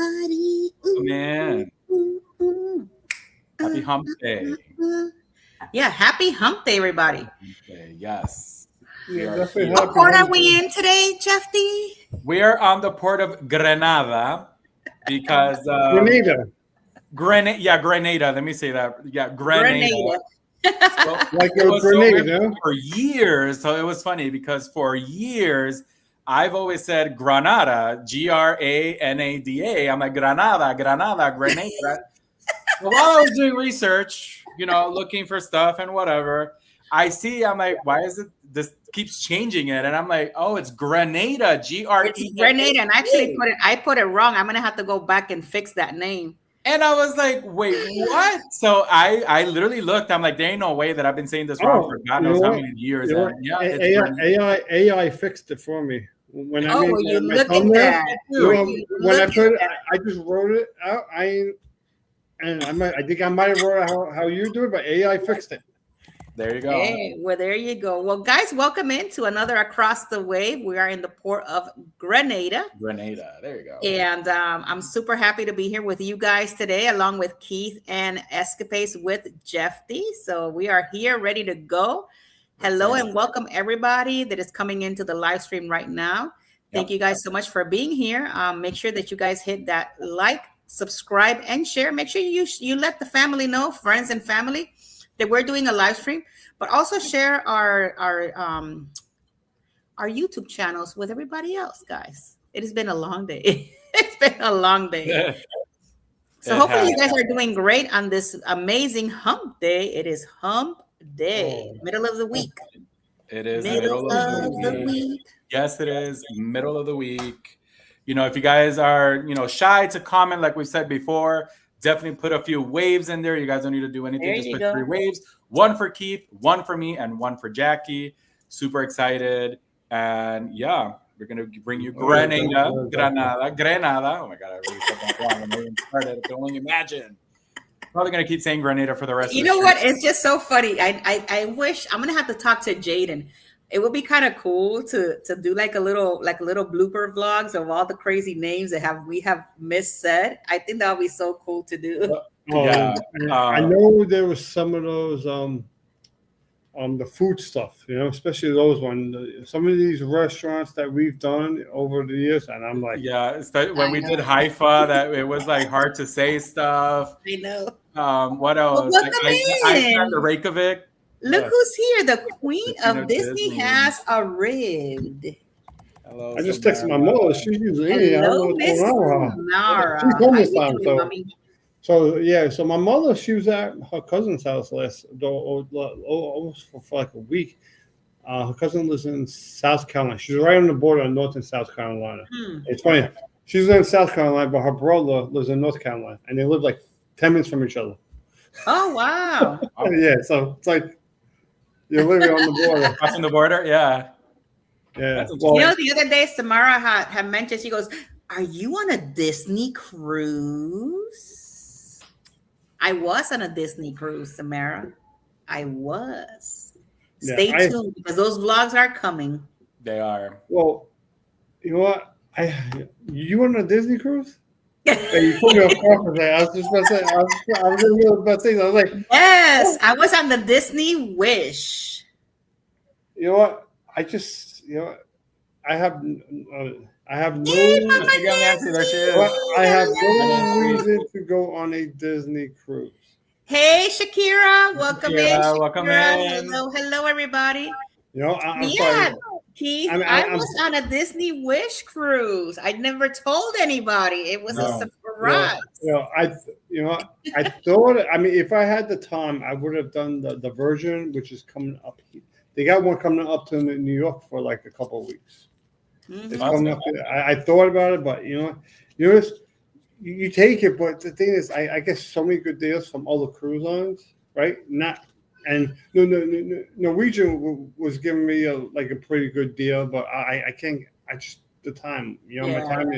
everybody. Man. Happy Hump Day. Yeah, happy Hump Day, everybody. Hump Day, yes. What port are we in today, Jeff D? We are on the port of Grenada because Grenada. Yeah, Grenada. Let me say that. Yeah, Grenada. So, like your grenade, huh? For years. So it was funny because for years I've always said Granada, Granada. I'm like Granada, Grenada. So while I was doing research, looking for stuff and whatever, I'm like, why is it this keeps changing it? And I'm like, oh, it's Grenada, Grenada. It's Grenada, and actually I put it wrong. I'm gonna have to go back and fix that name. And I was like, wait, what? So I literally looked. I'm like, there ain't no way that I've been saying this wrong for God knows how many years. AI fixed it for me. When I just wrote it out. I think I might have wrote out how you do it, but AI fixed it. There you go. Hey, well, there you go. Well, guys, welcome into another Across the Wave. We are in the port of Grenada. Grenada. There you go. And I'm super happy to be here with you guys today, along with Keith and Escapades with Jeff D. So we are here ready to go. Hello and welcome everybody that is coming into the live stream right now. Thank you guys so much for being here. Make sure that you guys hit that like, subscribe, and share. Make sure you let the family know, friends and family, that we're doing a live stream, but also share our YouTube channels with everybody else, guys. It has been a long day. It's been a long day. So hopefully you guys are doing great on this amazing hump day. It is hump day, middle of the week. It is middle of the week. Yes, it is middle of the week. If you guys are, shy to comment, like we said before, definitely put a few waves in there. You guys don't need to do anything. Just put 3 waves. 1 for Keith, 1 for me, and 1 for Jackie. Super excited. And yeah, we're going to bring you Grenada. Oh my God, I really said that wrong. I even started. I can only imagine. Probably going to keep saying Grenada for the rest of the You know what? It's just so funny. I wish I'm going to have to talk to Jaden. It would be kind of cool to do like a little blooper vlogs of all the crazy names that we have missaid. I think that would be so cool to do. I know there was some of those the food stuff, especially those ones. Some of these restaurants that we've done over the years, and I'm like, when we did Haifa, that it was like hard to say stuff. I know. What else? Well, welcome in. The Reykjavik. Look who's here. The Queen of Disney has arrived. Hello, I just texted my mother. She's usually Hello, Miss Nara. She's home this time. So my mother, she was at her cousin's house almost for like a week. Her cousin lives in South Carolina. She's right on the border of North and South Carolina. It's funny. She's in South Carolina, but her brother lives in North Carolina, and they live like 10 minutes from each other. Oh, wow. Yeah, so it's like you're living on the border. Crossing the border, yeah. Yeah. The other day, Samara had mentioned, she goes, are you on a Disney cruise? I was on a Disney cruise, Samara. I was. Stay tuned because those vlogs are coming. They are. Well, you know what? You on a Disney cruise? You put me on course. I was just about to say. I was like, yes, I was on the Disney Wish. You know what? I have no reason to go on a Disney cruise. Hey, Shakira, welcome in. Welcome in. Hello, everybody. I'm sorry. Keith, I was on a Disney Wish cruise. I never told anybody. It was a surprise. I thought. I mean, if I had the time, I would have done the version, which is coming up. They got one coming up to New York for like a couple of weeks. It's coming up. I thought about it, but you take it. But the thing is, I get so many good deals from all the cruise lines, right? Norwegian was giving me a pretty good deal, but I can't. I just the time, my time.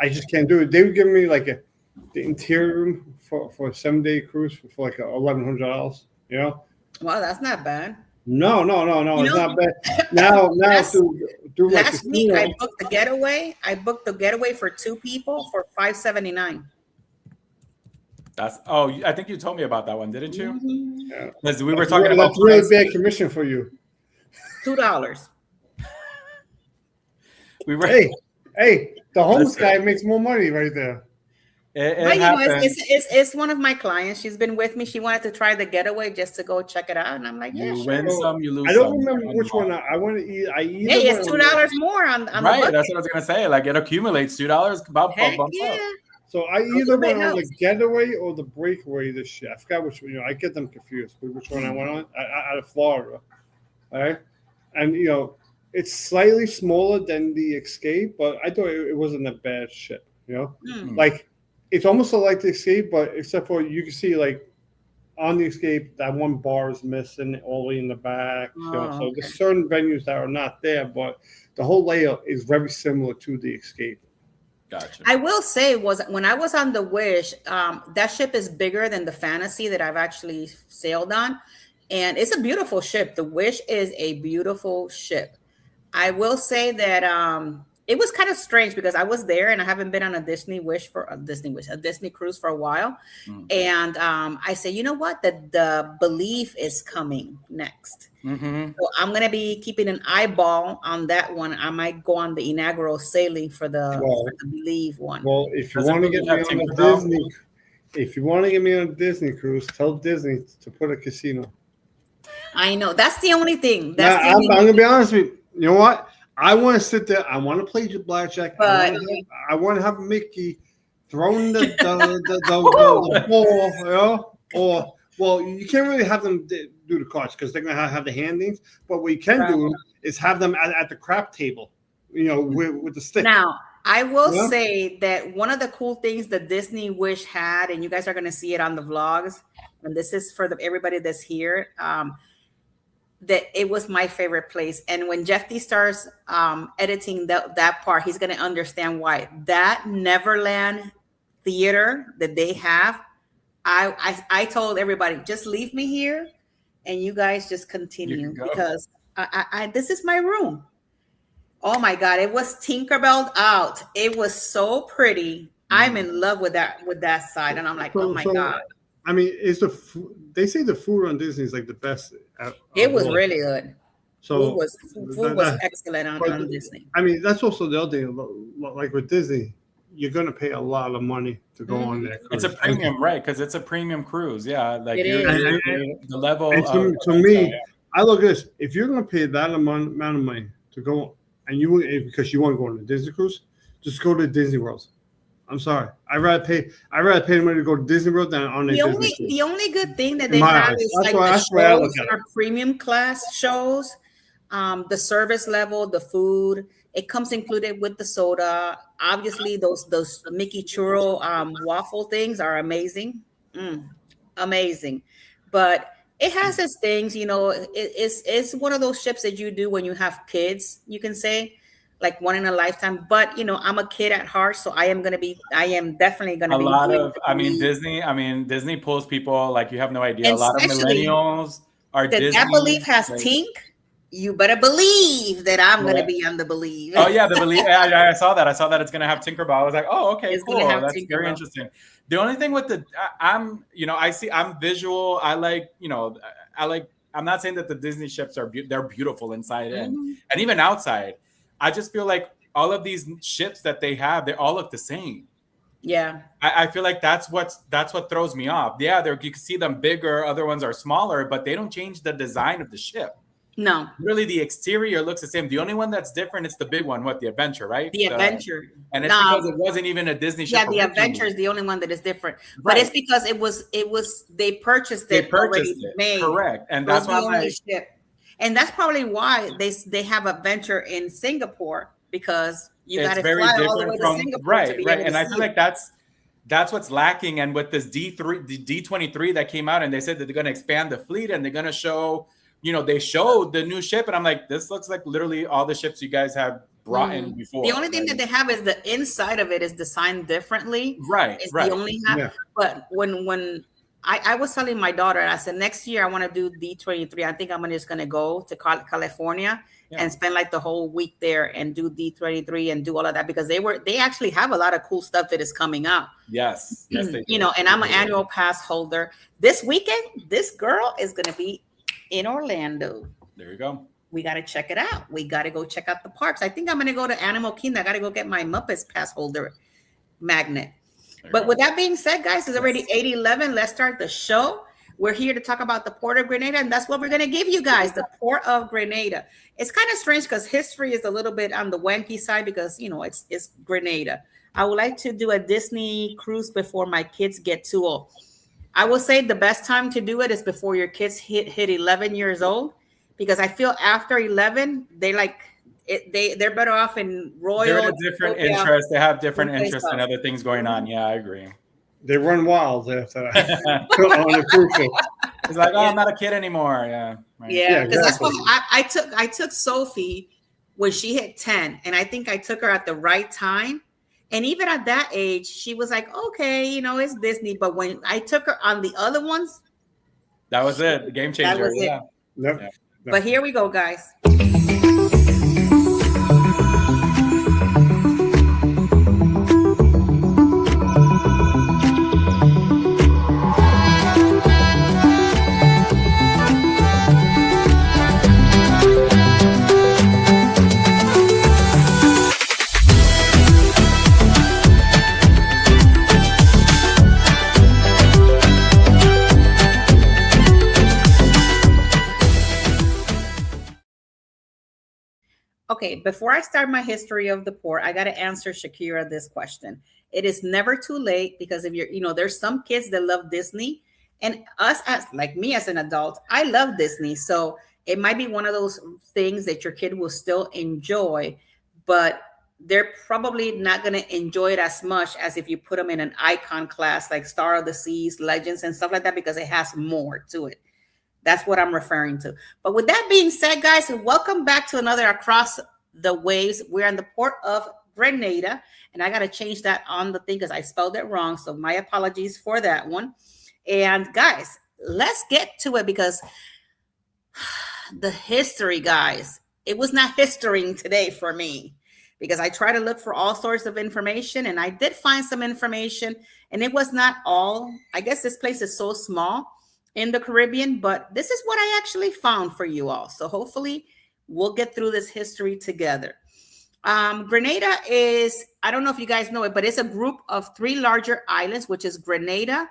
I just can't do it. They were giving me like the interior room for a 7-day cruise for like $1,100. Wow, that's not bad. No, it's not bad. Now do like last week I booked the getaway. I booked the getaway for 2 people for $579. I think you told me about that one, didn't you? Mm-hmm. Because we were talking about that's really bad commission for you. $2. Hey, the homeless guy makes more money right there. But it's one of my clients. She's been with me. She wanted to try the getaway just to go check it out, and I'm like, yeah, you sure. win some, you lose. I don't remember which one I want to eat. Hey, it's $2 more on right. That's what I was gonna say. Like it accumulates $2. Bump up. So I either went on the getaway or the breakaway this year. I forgot which one. I get them confused. Which one I went on? Out of Florida, all right? And it's slightly smaller than the Escape, but I thought it wasn't a bad ship. Like it's almost like the Escape, but except for you can see like on the Escape that one bar is missing all the way in the back. So there's certain venues that are not there, but the whole layout is very similar to the Escape. Gotcha. I will say when I was on the Wish, that ship is bigger than the Fantasy that I've actually sailed on, and it's a beautiful ship. The Wish is a beautiful ship. I will say that it was kind of strange because I was there and I haven't been on a Disney cruise for a while, and I said, you know what, the Believe is coming next. So I'm gonna be keeping an eyeball on that one. I might go on the inaugural sailing for the Believe one. Well, if you want to get me on a Disney cruise, tell Disney to put a casino. I know that's the only thing. I'm gonna be honest with you. You know what? I want to sit there. I want to play blackjack. But I want to have Mickey throwing the ball. Or well, you can't really have them do the cards because they're gonna have the handings. But what you can do is have them at the crap table. With the stick. Now, I will say that one of the cool things that Disney Wish had, and you guys are gonna see it on the vlogs, and this is for everybody that's here. That it was my favorite place. And when Jeff D starts editing that part, he's going to understand why. That Neverland theater that they have, I told everybody, just leave me here and you guys just continue because this is my room. Oh my God, it was Tinkerbell out. It was so pretty. I'm in love with that side. And I'm like, oh my God. I mean, they say the food on Disney is like the best. It was really good. So food was excellent on Disney. I mean, that's also the other thing. Like with Disney, you're gonna pay a lot of money to go on that cruise. It's a premium, right? Because it's a premium cruise. Yeah, like the level. And to me, I look at this. If you're gonna pay that amount of money to go, because you want to go on a Disney cruise, just go to Disney World. I'm sorry. I'd rather pay the money to go to Disney World than on a Disney cruise. The only good thing that they have is like the shows are premium class shows, the service level, the food. It comes included with the soda. Obviously, those Mickey churro waffle things are amazing, amazing. But it has its things, it's one of those ships that you do when you have kids. You can say. Like one in a lifetime, but I'm a kid at heart, so I am definitely gonna be. Disney pulls people like you have no idea. A lot of millennials are Disney. That Believe has Tink. You better believe that I'm gonna be on the Believe. Oh yeah, the Believe. I saw that. I saw that it's gonna have Tinkerbell. I was like, oh okay, cool. That's very interesting. The only thing with I'm visual. I like. I'm not saying that the Disney ships they're beautiful inside in and even outside. I just feel like all of these ships that they have, they all look the same. Yeah. I feel like that's what throws me off. Yeah, you can see them bigger, other ones are smaller, but they don't change the design of the ship. No. Really, the exterior looks the same. The only one that's different is the big one, the Adventure, right? The Adventure. And it's because it wasn't even a Disney ship. Yeah, the Adventure is the only one that is different. But it's because they purchased it. Made. Correct. And that's why ship. And that's probably why they have Adventure in Singapore, because you got to fly all the way to Singapore. Right. And I feel like that's what's lacking. And with this D23 that came out, and they said that they're going to expand the fleet and they're going to show, they showed the new ship, and I'm like, this looks like literally all the ships you guys have brought in before. The only thing that they have is the inside of it is designed differently. Right. It's the only But when I was telling my daughter, I said, next year I want to do D23. I think I'm just going to go to California and spend like the whole week there and do D23 and do all of that, because they actually have a lot of cool stuff that is coming out. Yes, they do. You know, and I'm an annual pass holder. This weekend, this girl is going to be in Orlando. There you go. We got to check it out. We got to go check out the parks. I think I'm going to go to Animal Kingdom. I got to go get my Muppets pass holder magnet. But with that being said, guys, it's already 8:11. Let's start the show. We're here to talk about the Port of Grenada, and that's what we're going to give you guys, the Port of Grenada. It's kind of strange because history is a little bit on the wanky side because, you know, it's Grenada. I would like to do a Disney cruise before my kids get too old. I will say the best time to do it is before your kids hit 11 years old, because I feel after 11, they're better off in Royal. They're in a different interest. They have different interests and other things going on. Yeah, I agree. They run wild after that. On the cruise ship. It's like, oh, I'm not a kid anymore. Yeah. Right. Yeah, because that's what I took Sophie when she hit 10, and I think I took her at the right time. And even at that age, she was like, okay, you know, it's Disney. But when I took her on the other ones, that was it. The game changer. Yeah. Yep. But here we go, guys. Okay, before I start my history of the port, I got to answer Shakira this question. It is never too late, because if there's some kids that love Disney, and like me as an adult, I love Disney. So it might be one of those things that your kid will still enjoy, but they're probably not going to enjoy it as much as if you put them in an icon class like Star of the Seas, Legends, and stuff like that, because it has more to it. That's what I'm referring to. But with that being said, guys, welcome back to another Across the Waves. We're in the Port of Grenada, and I got to change that on the thing because I spelled it wrong. So my apologies for that one. And guys, let's get to it, because the history, guys, it was not historying today for me, because I try to look for all sorts of information, and I did find some information, and it was not all. I guess this place is so small in the Caribbean, but this is what I actually found for you all. So hopefully we'll get through this history together. Grenada is, I don't know if you guys know it, but it's a group of 3 larger islands, which is Grenada,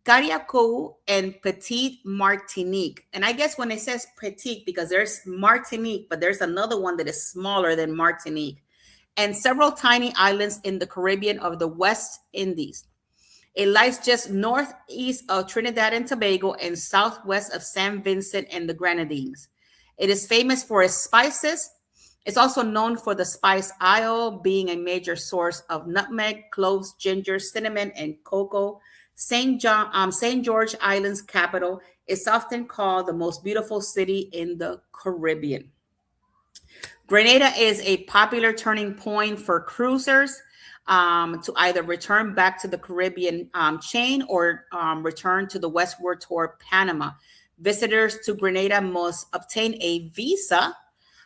Carriacou, and Petite Martinique. And I guess when it says Petite, because there's Martinique, but there's another one that is smaller than Martinique, and several tiny islands in the Caribbean of the West Indies. It lies just northeast of Trinidad and Tobago and southwest of San Vincent and the Grenadines. It is famous for its spices. It's also known for the Spice Isle, being a major source of nutmeg, cloves, ginger, cinnamon, and cocoa. St. George Island's capital is often called the most beautiful city in the Caribbean. Grenada is a popular turning point for cruisers to either return back to the Caribbean chain or return to the westward toward Panama. Visitors to Grenada must obtain a visa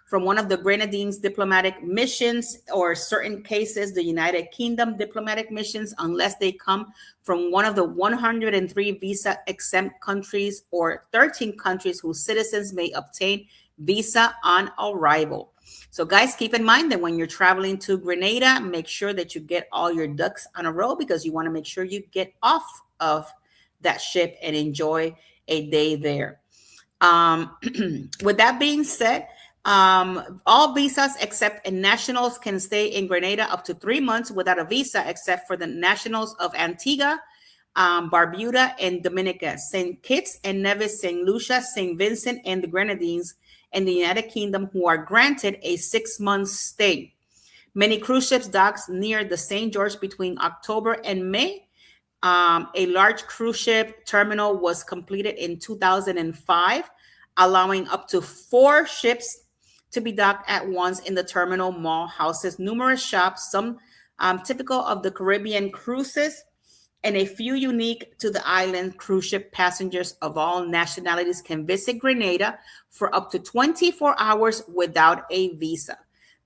from one of the Grenadines diplomatic missions, or certain cases, the United Kingdom diplomatic missions, unless they come from one of the 103 visa exempt countries or 13 countries whose citizens may obtain visa on arrival. So guys, keep in mind that when you're traveling to Grenada, make sure that you get all your ducks on a row, because you want to make sure you get off of that ship and enjoy a day there. With that being said, all visas except nationals can stay in Grenada up to 3 months without a visa, except for the nationals of Antigua, Barbuda, and Dominica, St. Kitts and Nevis, St. Lucia, St. Vincent, and the Grenadines, and the United Kingdom, who are granted a 6-month stay. Many cruise ships dock near the St. George between October and May. A large cruise ship terminal was completed in 2005, allowing up to 4 ships to be docked at once in the terminal. Mall houses numerous shops, some typical of the Caribbean cruises, and a few unique to the island cruise ship passengers of all nationalities can visit Grenada for up to 24 hours without a visa.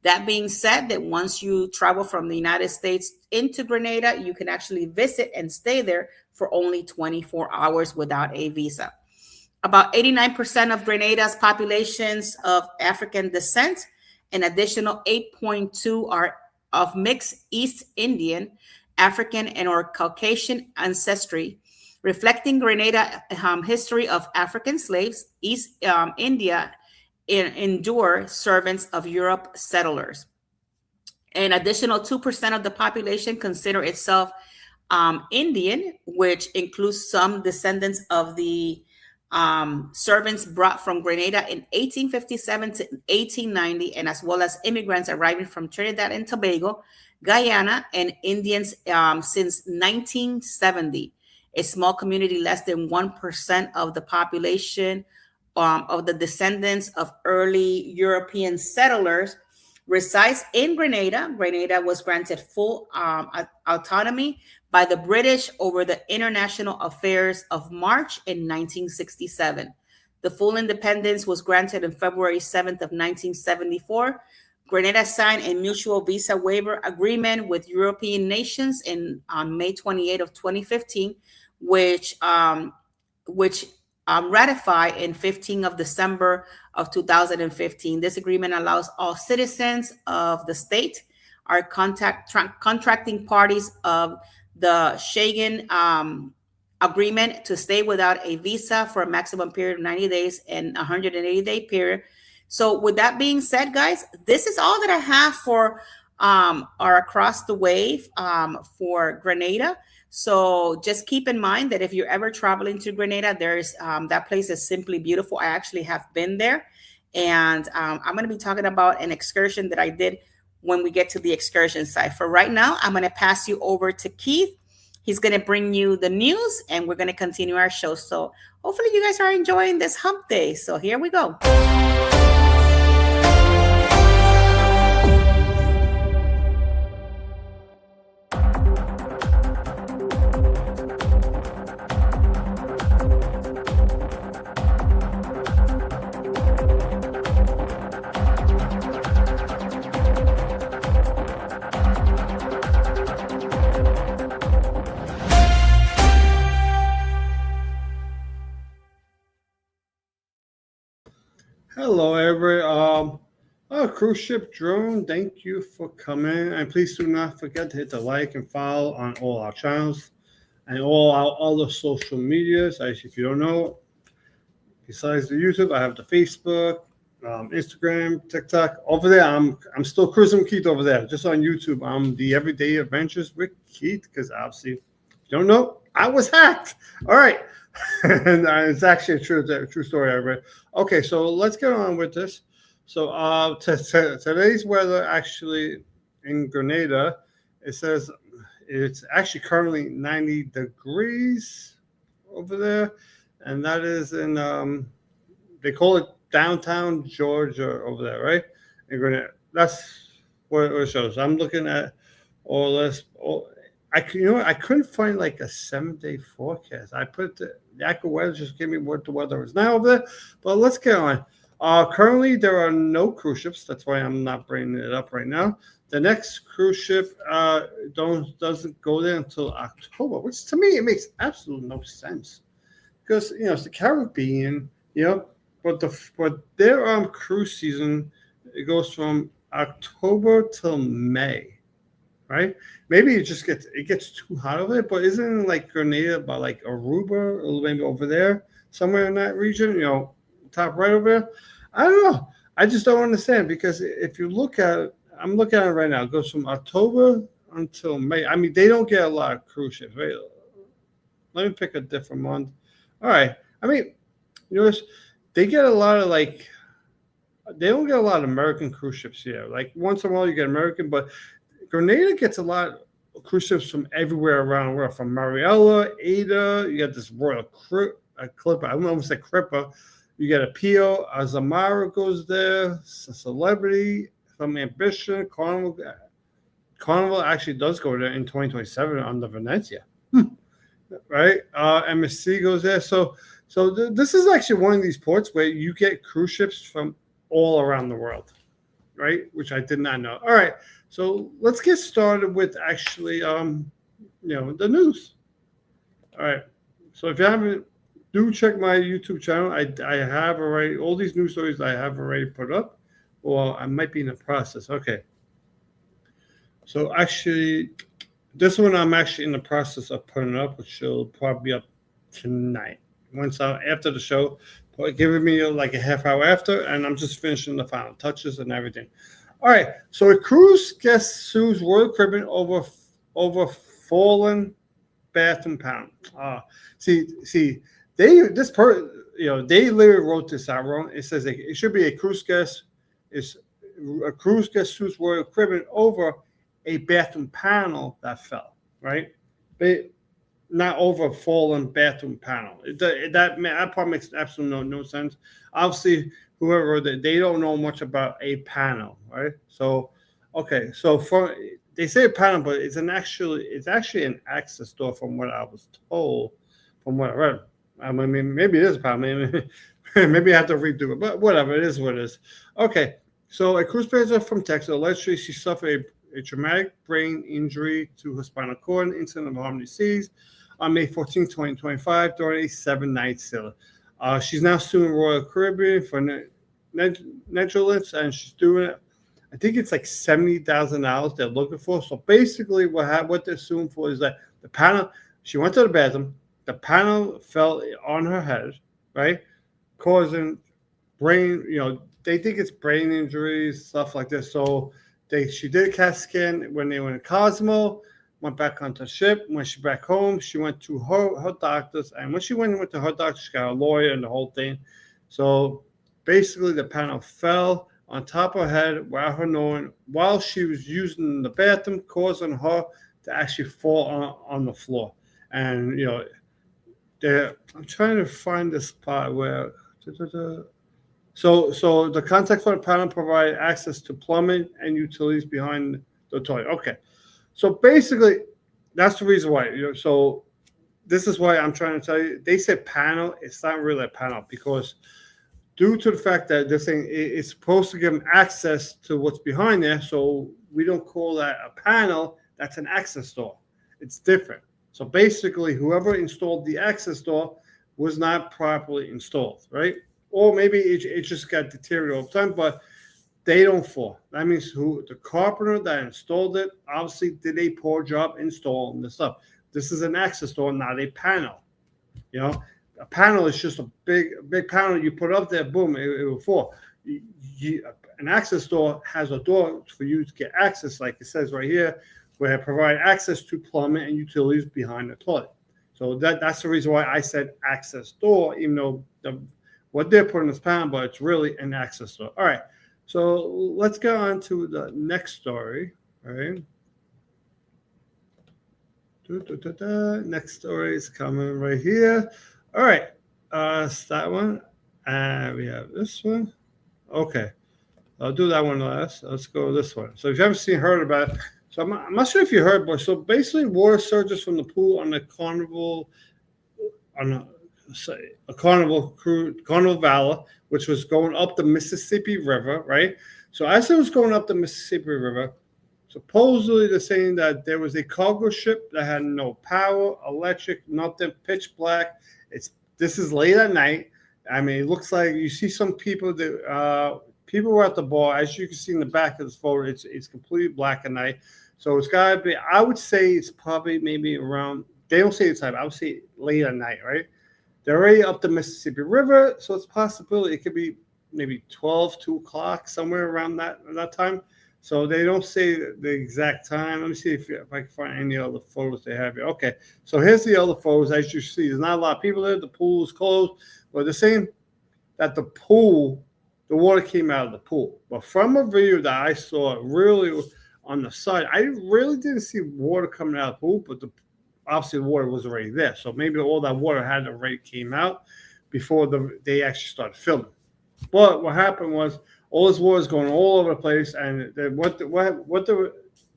That being said, that once you travel from the United States into Grenada, you can actually visit and stay there for only 24 hours without a visa. About 89% of Grenada's populations of African descent. An additional 8.2 are of mixed East Indian, African, and or Caucasian ancestry, reflecting Grenada history of African slaves, East India endure servants of Europe settlers. An additional 2% of the population consider itself Indian, which includes some descendants of the servants brought from Grenada in 1857 to 1890, and as well as immigrants arriving from Trinidad and Tobago, Guyana, and Indians since 1970. A small community, less than 1% of the population of the descendants of early European settlers resides in Grenada. Grenada was granted full autonomy by the British over the international affairs of March in 1967. The full independence was granted on February 7th of 1974. Grenada signed a mutual visa waiver agreement with European nations on May 28 of 2015, which ratified in 15 of December of 2015. This agreement allows all citizens of the state, our contracting parties of the Schengen agreement, to stay without a visa for a maximum period of 90 days and 180-day period. So with that being said, guys, this is all that I have for our Across the Wave for Grenada. So just keep in mind that if you're ever traveling to Grenada, there's that place is simply beautiful. I actually have been there, and I'm going to be talking about an excursion that I did when we get to the excursion site. For right now, I'm going to pass you over to Keith. He's going to bring you the news, and we're going to continue our show. So hopefully you guys are enjoying this hump day. So here we go. Hello, everybody. Cruise Ship Drone, thank you for coming. And please do not forget to hit the like and follow on all our channels and all our other social medias. If you don't know, besides the YouTube, I have the Facebook, Instagram, TikTok. Over there, I'm still Cruising with Keith over there. Just on YouTube, I'm the Everyday Adventures with Keith, because obviously, if you don't know, I was hacked. All right. And it's actually a true story I read. Okay, so let's get on with this. So today's weather actually in Grenada, it says it's actually currently 90 degrees over there, and that is in they call it downtown Georgia over there, right? In Grenada. That's what it shows. I'm looking at all this. I couldn't find like a 7-day forecast. I put the AccuWeather just give me what the weather is now over there. But let's get on. Currently, there are no cruise ships. That's why I'm not bringing it up right now. The next cruise ship doesn't go there until October, which to me it makes absolutely no sense, because it's the Caribbean, but their cruise season, it goes from October till May. Right? Maybe it gets too hot over there, but isn't it like Grenada by like Aruba, or maybe over there, somewhere in that region, top right over there? I don't know. I just don't understand, because if you look at it, I'm looking at it right now, it goes from October until May. I mean, they don't get a lot of cruise ships, right? Let me pick a different month. All right. I mean, they get a lot of they don't get a lot of American cruise ships here. Like once in a while you get American, but Grenada gets a lot of cruise ships from everywhere around the world, from Mariella, Ada. You got this Royal Clipper. I don't know if it's a Cripper. You got a Pio, Azamara goes there, Celebrity, some Ambition, Carnival. Carnival actually does go there in 2027 on the Venezia. right? MSC goes there. So this is actually one of these ports where you get cruise ships from all around the world, right? Which I did not know. All right, so let's get started with actually, the news. All right, so if you haven't, do check my YouTube channel. I have already all these news stories I have already put up, or I might be in the process. Okay, so actually, this one I'm actually in the process of putting up, which will probably be up tonight. Once after the show, giving me like a half hour after, and I'm just finishing the final touches and everything. All right, so a cruise guest sues Royal Caribbean over fallen bathroom panel. See, they literally wrote this out wrong. It says it should be a cruise guest sues Royal Caribbean over a bathroom panel that fell, right? But not over a fallen bathroom panel. That part makes absolutely no sense. Obviously, whoever they don't know much about a panel, right? So, okay, so they say a panel, but it's actually an access door from what I was told, from what I read. I mean, maybe it is a panel. Maybe I have to redo it, but whatever. It is what it is. Okay, so a cruise passenger from Texas allegedly she suffered a traumatic brain injury to her spinal cord incident of Harmony Seas on May 14, 2025, during a 7-night sail. She's now suing Royal Caribbean for negligence, and she's doing it. I think it's like $70,000 they're looking for. So basically, what they're suing for is that the panel. She went to the bathroom. The panel fell on her head, right, causing brain. They think it's brain injuries, stuff like this. So she did a CAT scan when they went to Cosmo. Went back onto the ship. When she back home, she went to her doctors, and when she went to her doctor, she got a lawyer and the whole thing. So basically, the panel fell on top of her head without her knowing while she was using the bathroom, causing her to actually fall on the floor. And I'm trying to find the spot where. So the contact for the panel provided access to plumbing and utilities behind the toilet. Okay. So basically, that's the reason why. So this is why I'm trying to tell you. They said panel. It's not really a panel because due to the fact that they're saying it's supposed to give them access to what's behind there. So we don't call that a panel. That's an access door. It's different. So basically, whoever installed the access door was not properly installed, right? Or maybe it just got deteriorated over time, but they don't fall. That means the carpenter that installed it obviously did a poor job installing the stuff. This is an access door, not a panel. A panel is just a big panel you put up there, boom, it will fall. An access door has a door for you to get access, like it says right here, where it provide access to plumbing and utilities behind the toilet. So that's the reason why I said access door, even though what they're putting is panel, but it's really an access door. All right. So let's go on to the next story. All right. Next story is coming right here. All right. It's that one. And we have this one. Okay. I'll do that one last. Let's go with this one. So if you haven't heard about it, so I'm not sure if you heard, but so basically water surges from the pool on the Carnival, a Carnival Valor, which was going up the Mississippi River, right? So as it was going up the Mississippi River, supposedly they're saying that there was a cargo ship that had no power, electric, nothing, pitch black. This is late at night. I mean, it looks like you see some people that people were at the bar. As you can see in the back of this photo, it's completely black at night. So it's got to be. I would say it's probably maybe around. They don't say the time. I would say late at night, right? They're already up the Mississippi River, so it's a possibility it could be maybe 2 o'clock, somewhere around that time. So they don't say the exact time. Let me see if I can find any other photos they have here. Okay, so here's the other photos. As you see, there's not a lot of people there. The pool is closed. But they're saying that the water came out of the pool. But from a video that I saw really on the side, I really didn't see water coming out of the pool, but obviously the water was already there. So maybe all that water had already came out before they actually started filming. But what happened was all this water is going all over the place, and what the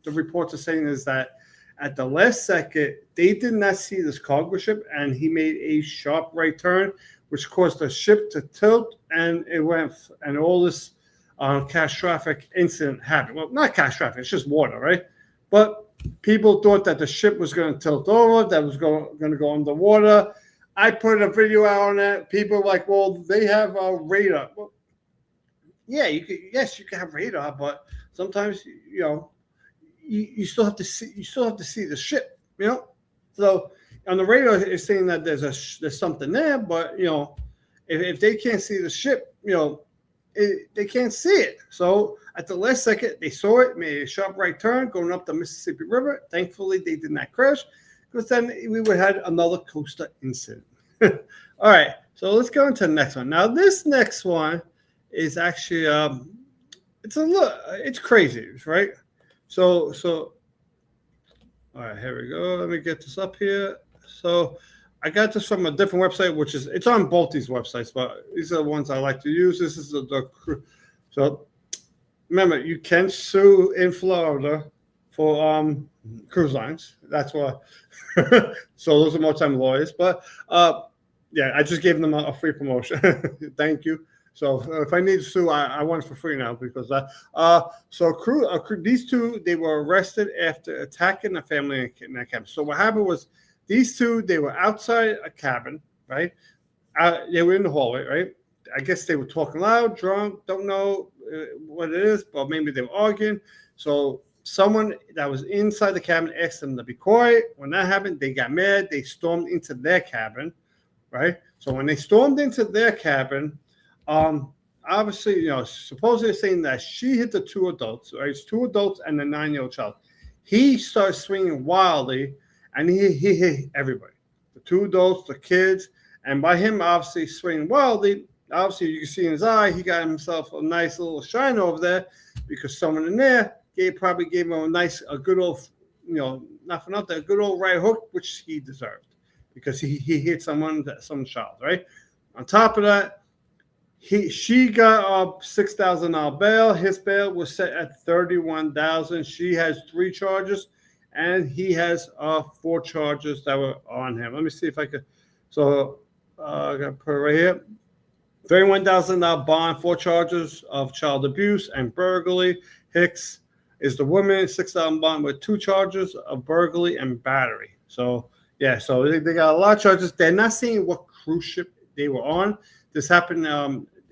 reports are saying is that At the last second, they did not see this cargo ship, and he made a sharp right turn, which caused the ship to tilt, and it went, and all this catastrophic incident happened. Well, not catastrophic; it's just water, right? But people thought that the ship was going to tilt over, that was going to go underwater. I put a video out on that. People were like, well, they have a radar. Well, yeah, you can have radar, but sometimes, you still have to see the ship, So on the radar, it's saying that there's something there, but if they can't see the ship, they can't see it. So at the last second, they saw it, made a sharp right turn going up the Mississippi River. Thankfully, they did not crash, because then we would have had another coaster incident. All right, so let's go into the next one. Now, this next one is actually it's crazy, right? So all right, here we go. Let me get this up here. So I got this from a different website, which it's on both these websites, but these are the ones I like to use. This is so remember, you can sue in Florida for cruise lines. That's why. So those are more time lawyers, but yeah, I just gave them a free promotion. Thank you. So if I need to sue, I want it for free now, because these two, they were arrested after attacking a family in that cabin. So what happened was, these two, they were outside a cabin, right? They were in the hallway, right? I guess they were talking loud, drunk, don't know what it is, but maybe they were arguing. So someone that was inside the cabin asked them to be quiet. When that happened, they got mad. They stormed into their cabin, right? So when they stormed into their cabin, obviously, supposedly saying that she hit the two adults, right? It's two adults and a 9-year-old child. He started swinging wildly, and he hit everybody. The two adults, the kids, and by him obviously swinging wildly, obviously you can see in his eye, he got himself a nice little shine over there, because someone in there probably gave him a good old, not for nothing, a good old right hook, which he deserved, because he hit some child, right? On top of that, she got a $6,000 bail. His bail was set at $31,000. She has 3 charges, and he has 4 charges that were on him. Let me see if I could. So I got to put it right here. $31,000 bond, 4 charges of child abuse and burglary. Hicks is the woman, $6,000 bond with 2 charges of burglary and battery. So yeah, so they got a lot of charges. They're not saying what cruise ship they were on. This happened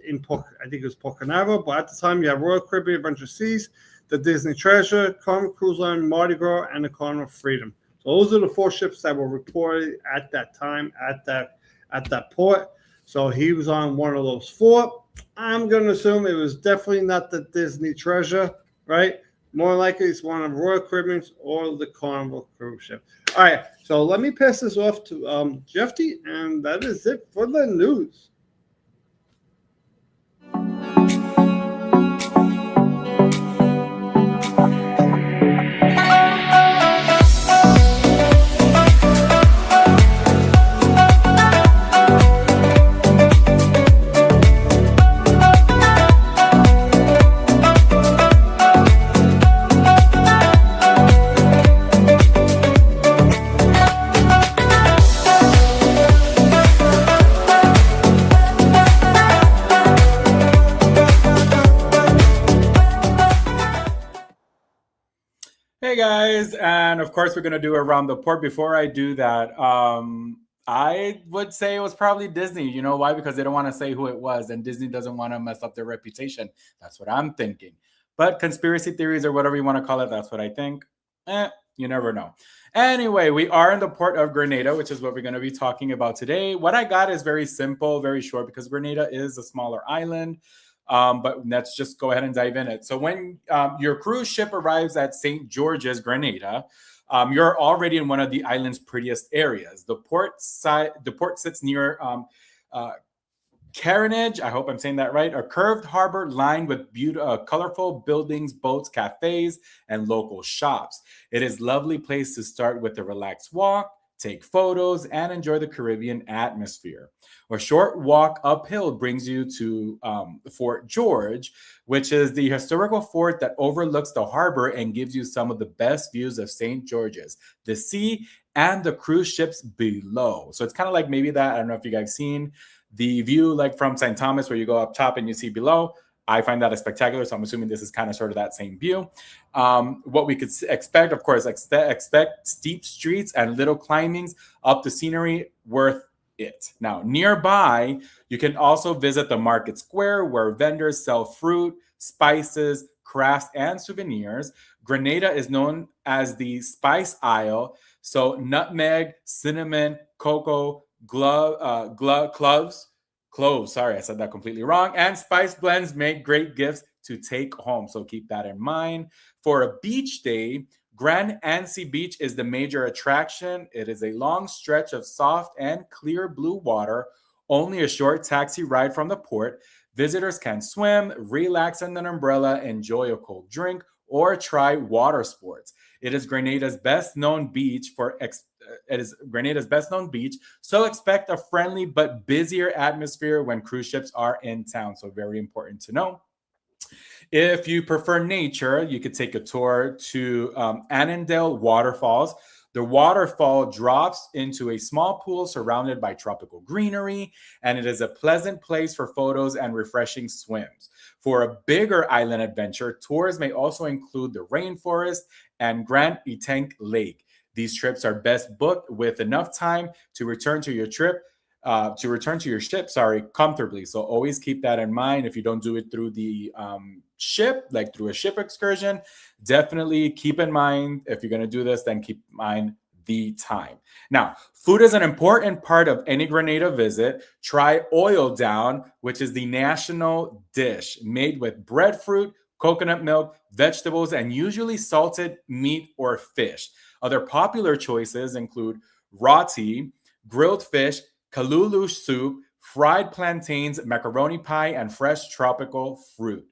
in Port, I think it was Port Canaveral, but at the time you have Royal Caribbean Adventure Seas, the Disney Treasure, Carnival Cruise Line, Mardi Gras, and the Carnival Freedom. So those are the 4 ships that were reported at that time at that port. So he was on one of those 4. I'm going to assume it was definitely not the Disney Treasure, right? More likely it's one of Royal Caribbean's or the Carnival cruise ship. All right, so let me pass this off to Jeffy, and that is it for the news. Hey guys, and of course we're going to do around the port. Before I do that, I would say it was probably Disney. You know why? Because they don't want to say who it was, and Disney doesn't want to mess up their reputation. That's what I'm thinking. But conspiracy theories or whatever you want to call it, that's what I think. You never know. Anyway, we are in the port of Grenada, which is what we're going to be talking about today. What I got is very simple, very short, because Grenada is a smaller island. But let's just go ahead and dive in it. So when your cruise ship arrives at St. George's, Grenada, you're already in one of the island's prettiest areas. The port sits near Carnage, I hope I'm saying that right, a curved harbor lined with colorful buildings, boats, cafes, and local shops. It is a lovely place to start with a relaxed walk, take photos, and enjoy the Caribbean atmosphere. A short walk uphill brings you to Fort George, which is the historical fort that overlooks the harbor and gives you some of the best views of St. George's, the sea, and the cruise ships below. So it's kind of like maybe that, I don't know if you guys seen the view like from St. Thomas where you go up top and you see below. I find that as spectacular, so I'm assuming this is kind of sort of that same view. What we could expect, of course, expect steep streets and little climbings up the scenery, worth it. Now, nearby, you can also visit the market square where vendors sell fruit, spices, crafts, and souvenirs. Grenada is known as the Spice Isle, so nutmeg, cinnamon, cocoa, cloves, sorry, I said that completely wrong, and spice blends make great gifts to take home, so keep that in mind. For a beach day, Grand Anse Beach is the major attraction. It is a long stretch of soft and clear blue water, only a short taxi ride from the port. Visitors can swim, relax under an umbrella, enjoy a cold drink, or try water sports. It is Grenada's best-known beach so expect a friendly but busier atmosphere when cruise ships are in town. So very important to know. If you prefer nature, you could take a tour to Annandale Waterfalls. The waterfall drops into a small pool surrounded by tropical greenery, and it is a pleasant place for photos and refreshing swims. For a bigger island adventure, tours may also include the rainforest and Grand Etank Lake. These trips are best booked with enough time to return to your ship, comfortably. So always keep that in mind. If you don't do it through the ship, like through a ship excursion, definitely keep in mind, if you're going to do this, then keep in mind the time. Now, food is an important part of any Grenada visit. Try oil down, which is the national dish made with breadfruit, coconut milk, vegetables, and usually salted meat or fish. Other popular choices include roti, grilled fish, kalulu soup, fried plantains, macaroni pie, and fresh tropical fruit.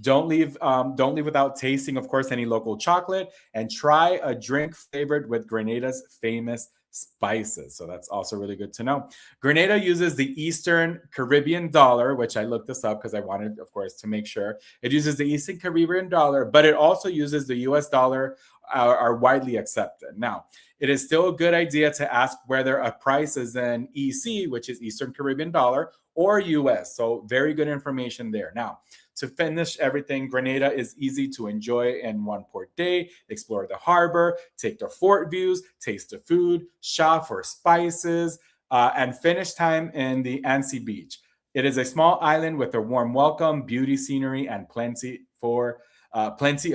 Don't leave without tasting, of course, any local chocolate, and try a drink flavored with Grenada's famous spices. So that's also really good to know. Grenada uses the Eastern Caribbean dollar, which I looked this up because I wanted, of course, to make sure. It uses the Eastern Caribbean dollar, but it also uses the US dollar, are widely accepted. Now, it is still a good idea to ask whether a price is in EC, which is Eastern Caribbean dollar, or US. So very good information there. Now, to finish everything, Grenada is easy to enjoy in one port day. Explore the harbor, take the fort views, taste the food, shop for spices, and finish time in the Anse Beach. It is a small island with a warm welcome, beauty scenery, and plenty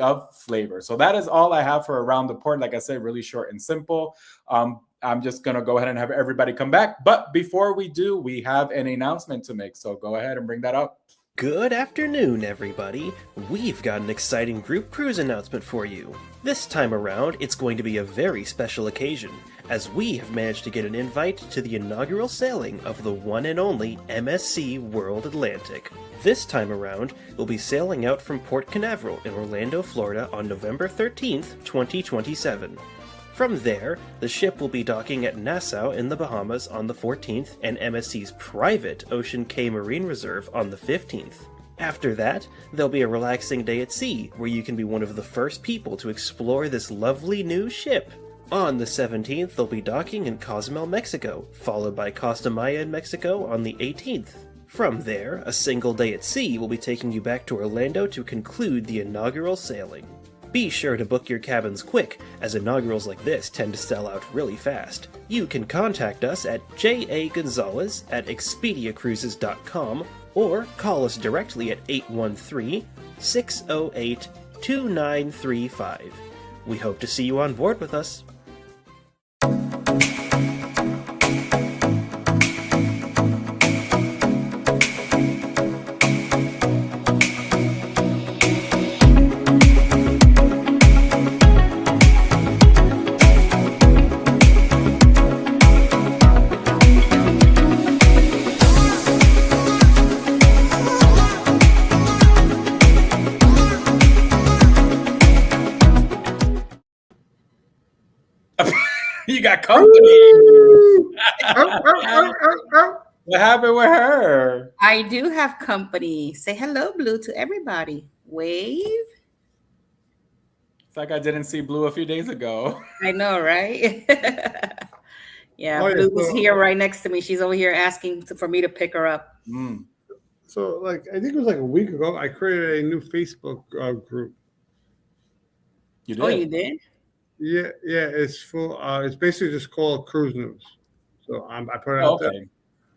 of flavor. So that is all I have for Around the Port. Like I said, really short and simple. I'm just going to go ahead and have everybody come back. But before we do, we have an announcement to make. So go ahead and bring that up. Good afternoon, everybody. We've got an exciting group cruise announcement for you. This time around, it's going to be a very special occasion, as we have managed to get an invite to the inaugural sailing of the one and only MSC World Atlantic. This time around, we'll be sailing out from Port Canaveral in Orlando, Florida on November 13th, 2027. From there, the ship will be docking at Nassau in the Bahamas on the 14th and MSC's private Ocean Cay Marine Reserve on the 15th. After that, there'll be a relaxing day at sea where you can be one of the first people to explore this lovely new ship. On the 17th, they'll be docking in Cozumel, Mexico, followed by Costa Maya in Mexico on the 18th. From there, a single day at sea will be taking you back to Orlando to conclude the inaugural sailing. Be sure to book your cabins quick, as inaugurals like this tend to sell out really fast. You can contact us at jagonzalez@expediacruises.com or call us directly at 813-608-2935. We hope to see you on board with us. got company. What happened with her? I do have company. Say hello, Blue, to everybody. Wave. It's like I didn't see Blue a few days ago. I know, right? Yeah, Oh, yeah, Blue was so- here right next to me. She's over here asking for me to pick her up. Mm. So, like, I think it was like a week ago, I created a new Facebook group. You did? Oh, you did? Yeah, it's full. It's basically just called Cruise News. So I put it out there.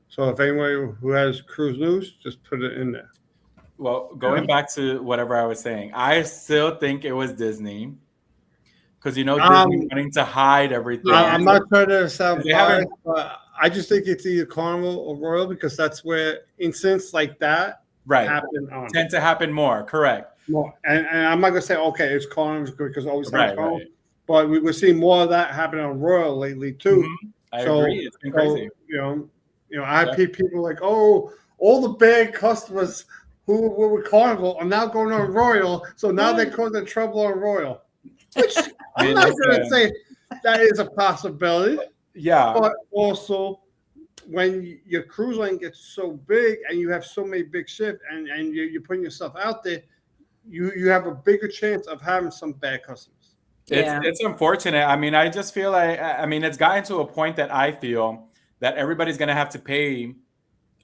So if anyone who has Cruise News, just put it in there. Well, going back to whatever I was saying, I still think it was Disney. Because, Disney wanting to hide everything. Yeah. I'm not trying to sound They biased, but I just think it's either Carnival or Royal because that's where incidents like that happen on. Tend to happen more, correct. More. And I'm not going to say, okay, it's Carnival because always Carnival. Right. But we're seeing more of that happen on Royal lately, too. Mm-hmm. I agree. It's been crazy. I have people like, oh, all the bad customers who were with Carnival are now going on Royal. So now they're causing trouble on Royal. Which I'm not going to say that is a possibility. Yeah. But also, when your cruise line gets so big and you have so many big ships and you're putting yourself out there, you have a bigger chance of having some bad customers. It's unfortunate. I mean, I just feel like, it's gotten to a point that I feel that everybody's going to have to pay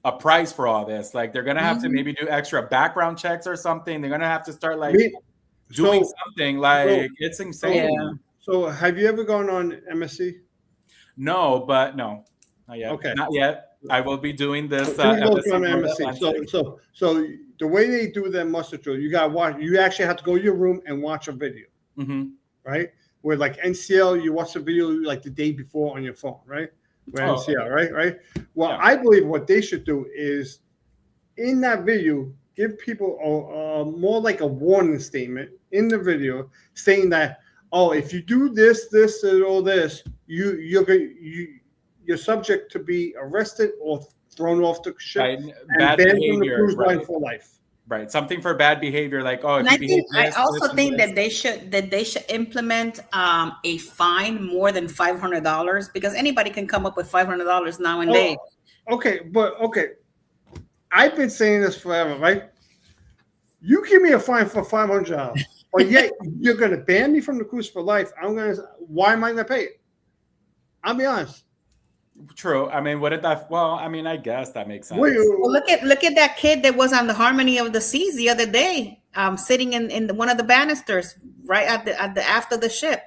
a price for all this. Like, they're going to have to maybe do extra background checks or something. They're going to have to start doing something. It's insane. Yeah. So have you ever gone on MSC? No, not yet. Okay. Not yet. I will be doing this. On MSC. So the way they do their muster drill, you got to watch. You actually have to go to your room and watch a video. Mm-hmm. Right? Where like NCL, you watch the video like the day before on your phone, right? Where NCL, right? Well, yeah. I believe what they should do is in that video, give people more like a warning statement in the video saying that, if you do this, and all this, you're subject to be arrested or thrown off the ship and banned from the cruise line for life. Right, something for bad behavior, like I also think that they should implement a fine more than $500 because anybody can come up with $500 nowadays. Okay, I've been saying this forever, right? You give me a fine for $500, but yet you're going to ban me from the cruise for life. Why am I going to pay it? I'll be honest. True. I mean, I guess that makes sense. Well, look at that kid that was on the Harmony of the Seas the other day, sitting in one of the banisters right at the aft of the ship.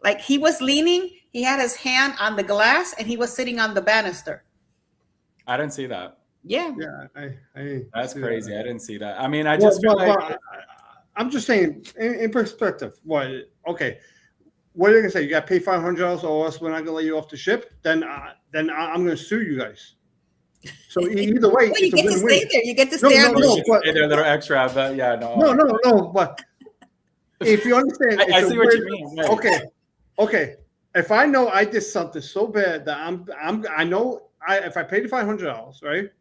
Like he was leaning, he had his hand on the glass, and he was sitting on the banister. I didn't see that. Yeah. That's crazy. I didn't see that. I mean, I just feel like I'm just saying in perspective. Okay. What are you gonna say? You got to pay $500, or else we're not gonna let you off the ship. Then I'm gonna sue you guys. So either way, you get to stay there. You get to stay a little extra, but yeah, no. But if you understand, I see what you mean. Right. Okay. If I know I did something so bad that I know if I paid the $500, right?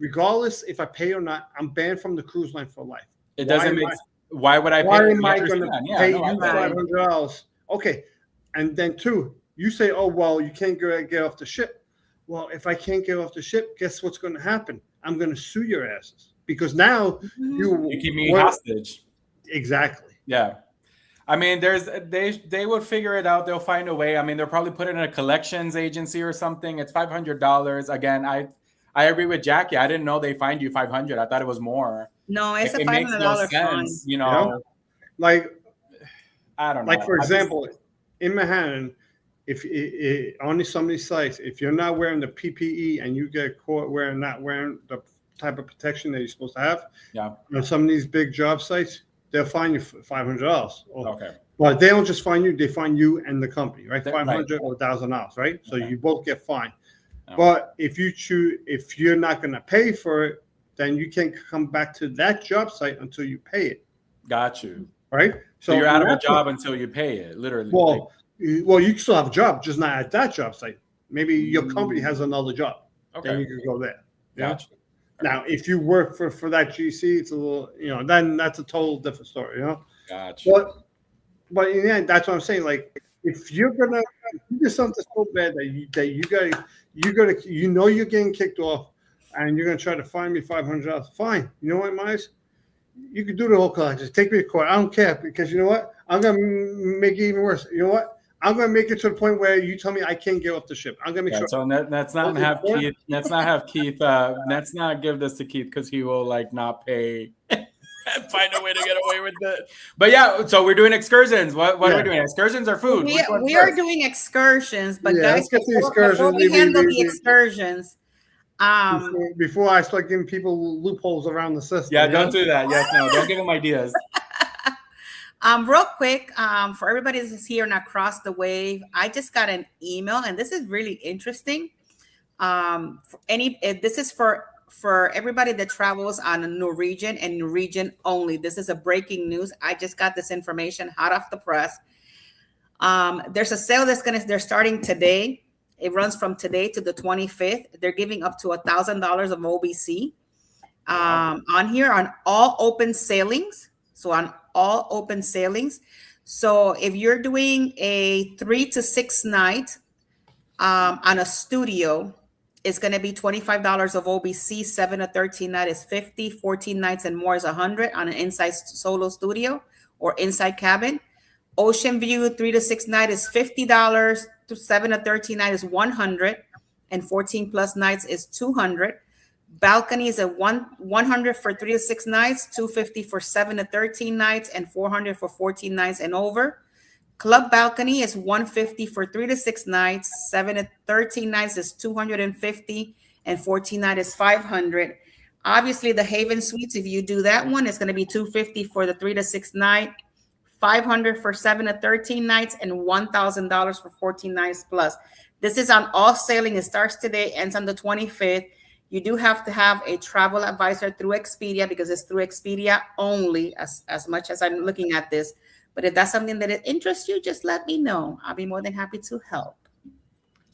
Regardless if I pay or not, I'm banned from the cruise line for life. It doesn't make. Why would I pay? Why am I going to pay you $500? Okay, and then two, you say, you can't get off the ship. Well, if I can't get off the ship, guess what's going to happen? I'm going to sue your asses because now you keep me hostage. Exactly. Yeah, I mean, they would figure it out. They'll find a way. I mean, they'll probably put it in a collections agency or something. It's $500. Again, I agree with Jackie. I didn't know they fined you $500. I thought it was more. No, it's a $500 fine. Like. I don't know. Like, for example, in Manhattan, if on some of these sites, if you're not wearing the PPE and you get caught not wearing the type of protection that you're supposed to have, on some of these big job sites, they'll fine you $500. Okay. But they don't just fine you; they fine you and the company, right? $500 or $1,000, right? So you both get fined. Oh. But if you're not going to pay for it, then you can't come back to that job site until you pay it. Got you. Right. So you're out of a job until you pay it, literally. Well, you still have a job, just not at that job site. Maybe your company has another job. Okay. Then you can go there. Gotcha. Now, if you work for that GC, it's a little, then that's a total different story, Gotcha. But in the end, that's what I'm saying. Like, if you're gonna you do something so bad that you know you're getting kicked off, and you're gonna try to fine me $500. Fine. You know what, Miles? You can do the whole collection. Just take me to court. I don't care, because you know what? I'm gonna make it even worse. You know what? I'm gonna make it to the point where you tell me I can't get off the ship. I'm gonna make sure. So let's not have Keith. Let's not have Keith. Let's not give this to Keith, because he will like not pay and find a way to get away with it. But yeah, so we're doing excursions. What are we doing? Excursions or food? We are doing excursions, but guys, let's get the excursions. Before we handle the excursions. Before I start giving people loopholes around the system. Yeah, don't do that. Yes, no, don't give them ideas. Real quick, for everybody that's here and across the wave, I just got an email, and this is really interesting. This is for everybody that travels on Norwegian and Norwegian only. This is a breaking news. I just got this information hot off the press. There's a sale they're starting today. It runs from today to the 25th. They're giving up to $1,000 of OBC on here on all open sailings. So on all open sailings. So if you're doing a 3 to 6 night on a studio, it's going to be $25 of OBC. 7 to 13 night is $50. 14 nights and more is $100 on an inside solo studio or inside cabin. Ocean view 3 to 6 night is $50. 7 to 13 night is $100, and 14 plus nights is $200. Balcony is at $100 for 3 to 6 nights, $250 for 7 to 13 nights, and $400 for 14 nights and over. Club balcony is $150 for 3 to 6 nights, 7 to 13 nights is $250, and 14 nights is $500. Obviously, the Haven Suites, if you do that one, it's going to be $250 for the 3 to 6 night, $500 for 7 to 13 nights, and $1,000 for 14 nights plus. This is on all sailing. It starts today, ends on the 25th. You do have to have a travel advisor through Expedia, because it's through Expedia only, as much as I'm looking at this. But if that's something that interests you, just let me know. I'll be more than happy to help.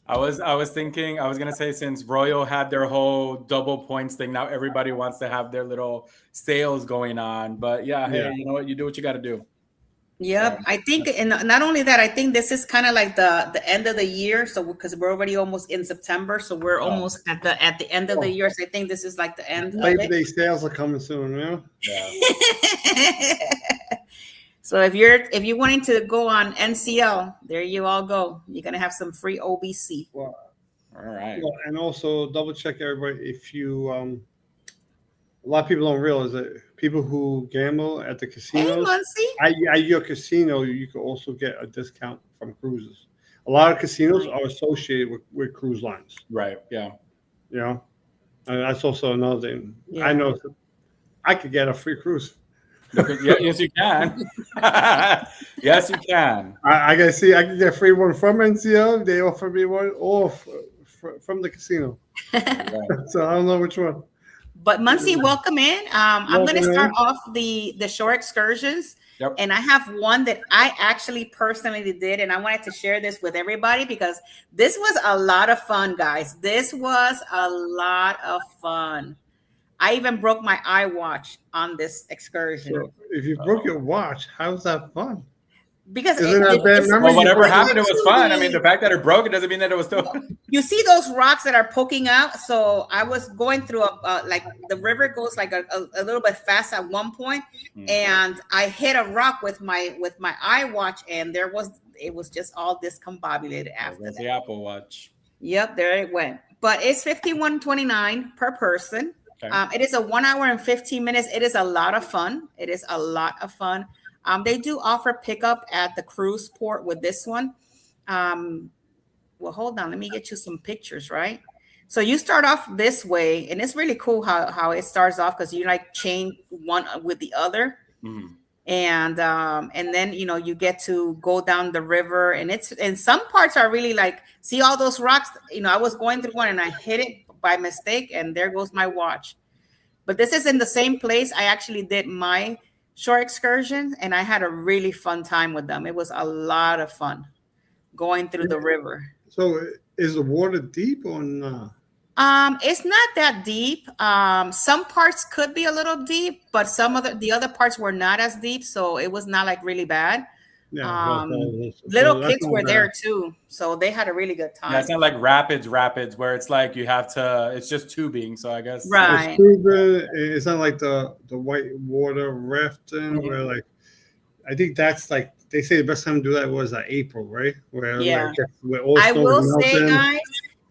I was thinking, I was going to say, since Royal had their whole double points thing, now everybody wants to have their little sales going on. But hey, you know what? You do what you got to do. Yep. I think, and not only that, I think this is kind of like the end of the year. So because we're already almost in September, so we're almost at the end of the year. So I think this is like the end. Labor Day sales are coming soon, yeah. So if you're wanting to go on NCL, there you all go. You're gonna have some free OBC. Well, all right. Well, and also double check everybody, if you a lot of people don't realize that people who gamble at the casinos, at your casino, you can also get a discount from cruises. A lot of casinos are associated with cruise lines. Right. Yeah. You know, and that's also another thing. Yeah. I know I could get a free cruise. Yes, you can. Yes, you can. I can see. I can get a free one from NCL. They offer me one, or from the casino. So I don't know which one. But Muncie, welcome in. I'm going to start off the shore excursions. Yep. And I have one that I actually personally did, and I wanted to share this with everybody because this was a lot of fun, guys. This was a lot of fun. I even broke my iWatch on this excursion. So if you broke your watch, how's that fun? Because whatever happened, it was fun. I mean, the fact that it broke, it doesn't mean that it was still. You see those rocks that are poking out. So I was going through like the river goes like a little bit fast at one point, and I hit a rock with my iWatch, and it was just all discombobulated after that. The Apple Watch. Yep, there it went. But it's $51.29 per person. Okay. It is a 1 hour and 15 minutes. It is a lot of fun. It is a lot of fun. They do offer pickup at the cruise port with this one. Well, hold on. Let me get you some pictures, right? So you start off this way, and it's really cool how it starts off because you like chain one with the other. Mm-hmm. And then, you get to go down the river, and some parts are really like, see all those rocks? I was going through one and I hit it by mistake, and there goes my watch. But this is in the same place I actually did my shore excursion, and I had a really fun time with them. It was a lot of fun going through the river. So is the water deep or not? It's not that deep. Some parts could be a little deep, but some of the other parts were not as deep, so it was not like really bad. Yeah, little kids were there too, so they had a really good time. Yeah, it's not like rapids where it's like you have to. It's just tubing, so I guess right. It's tubing. It's not like the white water rafting where like I think that's like they say the best time to do that was April, right? Where all I will melting. say, guys,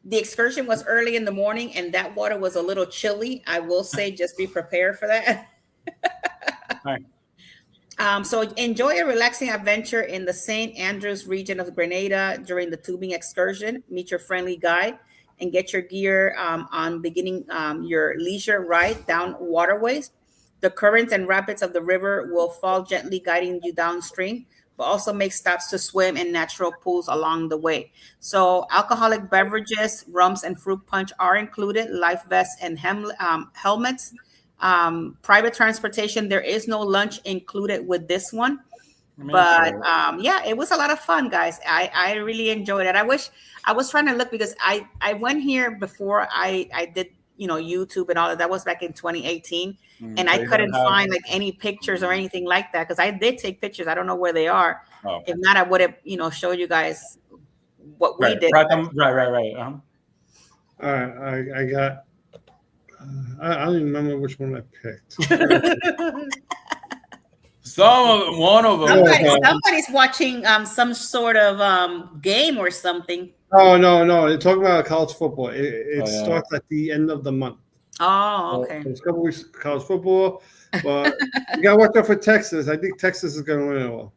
the excursion was early in the morning, and that water was a little chilly. I will say, just be prepared for that. Right. So enjoy a relaxing adventure in the St. Andrews region of Grenada during the tubing excursion. Meet your friendly guide and get your gear on beginning your leisure ride down waterways. The currents and rapids of the river will fall gently, guiding you downstream, but also make stops to swim in natural pools along the way. So alcoholic beverages, rums, and fruit punch are included, life vests and helmets. Private transportation, there is no lunch included with this one. But yeah, it was a lot of fun, guys. I really enjoyed it. I was trying to look because I went here before I did YouTube and all that. That was back in 2018, and I couldn't find like any pictures or anything like that because I did take pictures. I don't know where they are. If not, I would have showed you guys what we did. Right. All right, I got. I don't even remember which one I picked. One of them. Somebody's watching some sort of game or something. Oh no! They're talking about college football. It starts at the end of the month. Oh, okay. So it's a couple weeks of college football, but you gotta watch out for Texas. I think Texas is gonna win it all.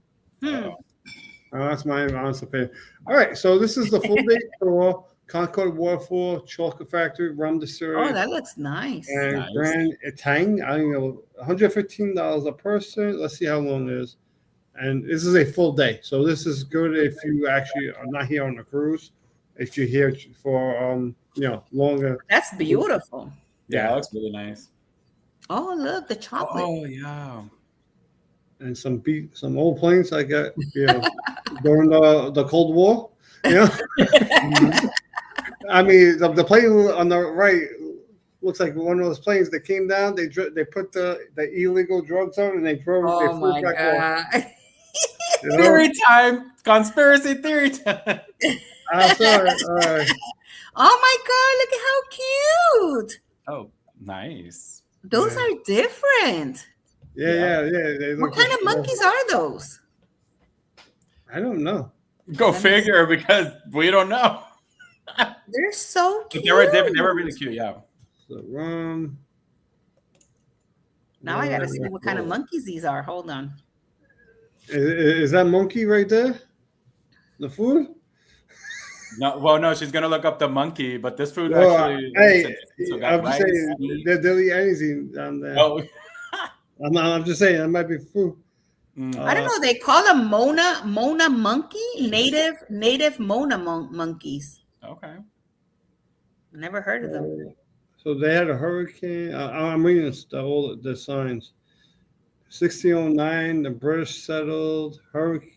That's my honest opinion. All right, so this is the full day tour. Concord Waterfall, Chocolate Factory, Rum Distillery. Oh, that looks nice. And Grand Etang. I don't know, $115 a person. Let's see how long it is. And this is a full day. So this is good if you actually are not here on a cruise. If you're here for longer. That's beautiful. Yeah, that looks really nice. Oh, look, the chocolate. Oh, yeah. And some old planes I got, during the Cold War. I mean, the plane on the right looks like one of those planes that came down. They put the illegal drugs on and they drove. Oh my God! Theory time, conspiracy theory time. Sorry. Oh my God! Look at how cute. Oh, nice. Those are different. Yeah. What kind of monkeys are those? I don't know. Go figure, because we don't know. They're so cute. But they were different. They were really cute. Yeah. So, now I gotta see what kind of monkeys these are. Hold on. Is that monkey right there? The food? No. Well, no. She's gonna look up the monkey, but this food actually. Hey, I'm just saying they'll eat anything down there. Oh. I'm just saying that might be food. I don't know. They call them Mona monkey, native Mona monkeys. Okay. Never heard of them. So they had a hurricane. I'm reading all the signs. 1609, the British settled hurricanes.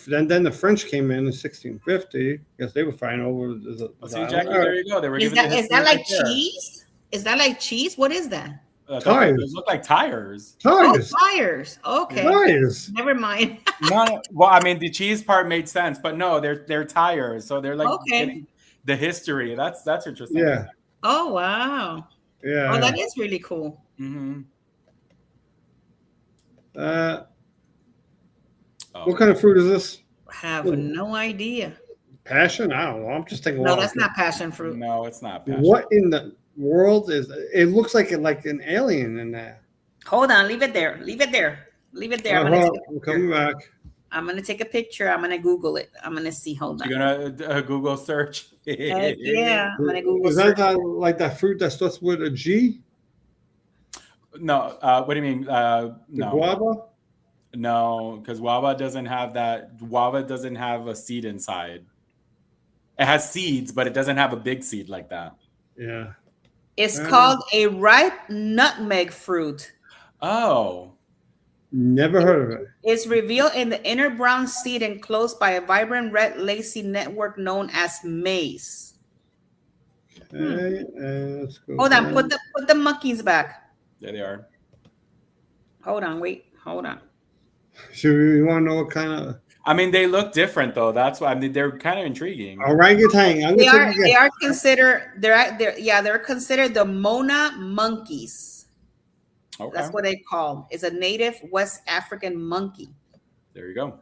Then the French came in 1650 because they were fighting over the Jackie, there you go. They were is that like cheese? Is that like cheese? What is that? Tires. Those look like tires. Oh, tires. Okay. Tires. Never mind. No, well, I mean, the cheese part made sense, but no, they're tires. So they're like the history. That's interesting. Yeah. Oh wow. Yeah. Oh, that is really cool. Mm-hmm. What kind of fruit is this? I have no idea. Passion? I don't know. I'm just thinking. No, that's not passion fruit. No, it's not passion. What in the world is it? Looks like an alien in there. Hold on, leave it there. I'm coming back. I'm gonna take a picture. I'm gonna Google it. I'm gonna see. Hold on. You're gonna Google search. Yeah, I'm gonna Google. Is that like that fruit that starts with a G? No. What do you mean? No. Guava? No, because guava doesn't have that. Guava doesn't have a seed inside. It has seeds, but it doesn't have a big seed like that. Yeah. It's called a ripe nutmeg fruit. Oh. Never heard of it. It's revealed in the inner brown seed enclosed by a vibrant red lacy network known as maize. Okay, let's go. Hold on, put the monkeys back. There they are. Hold on, wait, hold on. You want to know what kind of? I mean, they look different though. That's why they're kind of intriguing. Orangutan. They are considered. They're considered the Mona monkeys. Okay. That's what they call. It's a native West African monkey. There you go.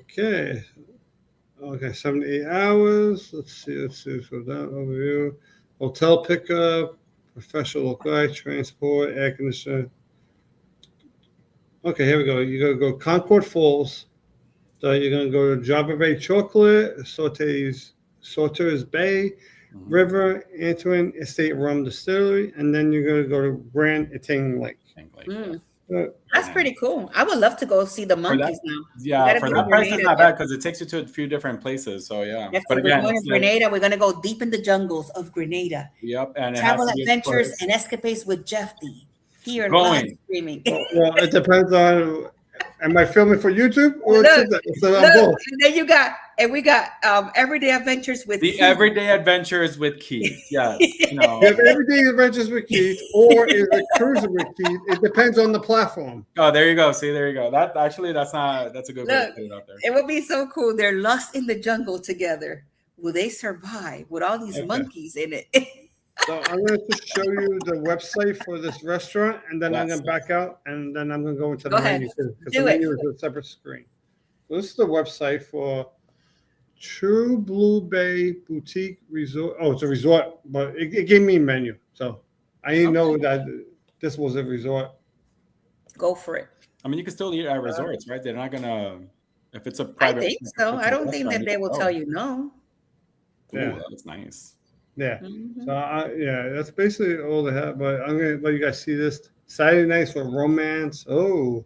Okay. 78 hours. Let's see. So that overview. Hotel pickup, professional guide, transport, air conditioner. Okay, here we go. You're gonna go Concord Falls. So you're gonna go to Java Bay Chocolate, Sauter's Bay, River, Antoine Estate Rum Distillery, and then you're gonna go to Grand Etang Lake. That's pretty cool. I would love to go see the monkeys now. Yeah, for that price, it's not bad because it takes you to a few different places. So yeah, but again, we're going to Grenada. We're going to go deep in the jungles of Grenada. Yep, and travel adventures and escapades with Jeff D. Here live streaming. Well, it depends on. Am I filming for YouTube or look, and then we got everyday adventures with Keith. Everyday adventures with Keith. Yeah, no. You have everyday adventures with Keith, or is it cruising with Keith? It depends on the platform. Oh, there you go. See, there you go. That's a good way to put it out there. It would be so cool. They're lost in the jungle together. Will they survive with all these monkeys in it? So I'm going to show you the website for this restaurant, and then I'm going to back out, and then I'm going to go into the menu because the menu is a separate screen. So this is the website for True Blue Bay Boutique Resort. Oh, it's a resort, but it gave me a menu, so I didn't know that this was a resort. Go for it. I mean, you can still eat at resorts, right? They're not going to, if it's a private. I think so. I don't think that they will tell you no. Yeah, that looks nice. Yeah, so that's basically all they have. But I'm gonna let you guys see this Saturday nights for romance. Oh,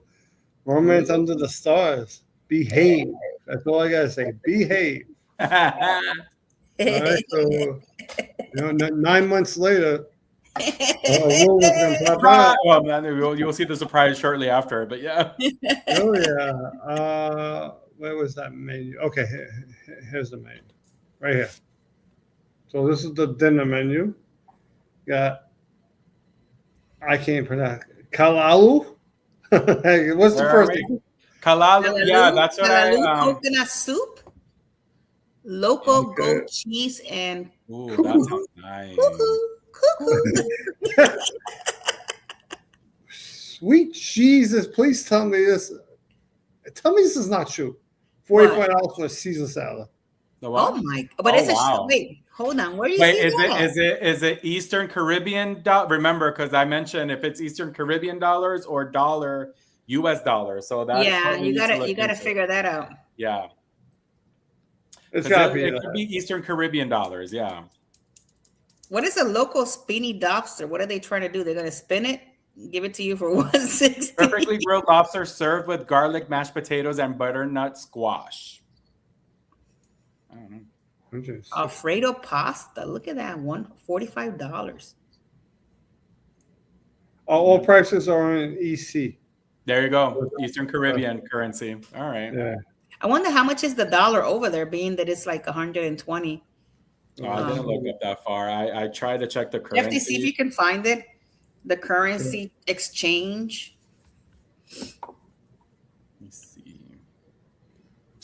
romance under the stars. Behave. That's all I gotta say. Behave. All right, so 9 months later, well, man, you'll see the surprise shortly after. But yeah. Oh yeah. Where was that menu? Okay, here's the menu, right here. So this is the dinner menu. I can't pronounce Kalalu. What's the first thing? Kalalu. Yeah, that's what coconut soup, local goat cheese, and that sounds nice. Sweet Jesus, please tell me this. Tell me this is not true. $45 for a Caesar salad. Oh my! But it's wait. Hold on. Where do you see that? Is it Eastern Caribbean? Remember, because I mentioned if it's Eastern Caribbean dollars or dollar, US dollars. So that you gotta figure that out. Yeah, it could be Eastern Caribbean dollars. Yeah. What is a local spiny lobster? What are they trying to do? They're gonna spin it, give it to you for $1.60. Perfectly grilled lobster served with garlic mashed potatoes and butternut squash. I don't know. Alfredo pasta. Look at that one. $45. All prices are in EC. There you go. Eastern Caribbean currency. All right. Yeah. I wonder how much is the dollar over there, being that it's like 120. I didn't look up that far. I tried to check the currency. You have to see if you can find it. The currency exchange.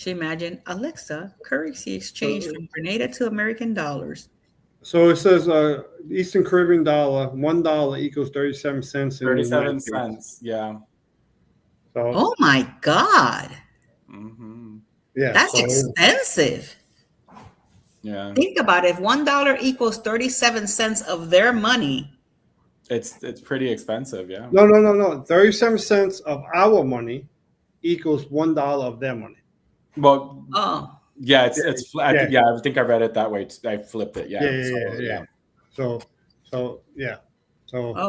Imagine Alexa, currency exchange from Grenada to American dollars. So it says Eastern Caribbean dollar, $1 equals 37 cents. 37 cents, yeah. So, oh my God. Mm-hmm. Yeah, that's expensive. Yeah. Think about it. If $1 equals 37 cents of their money. It's pretty expensive, yeah. No. 37 cents of our money equals $1 of their money. Well, yeah, it's flat. Yeah, I think I read it that way. I flipped it. Yeah. So, oh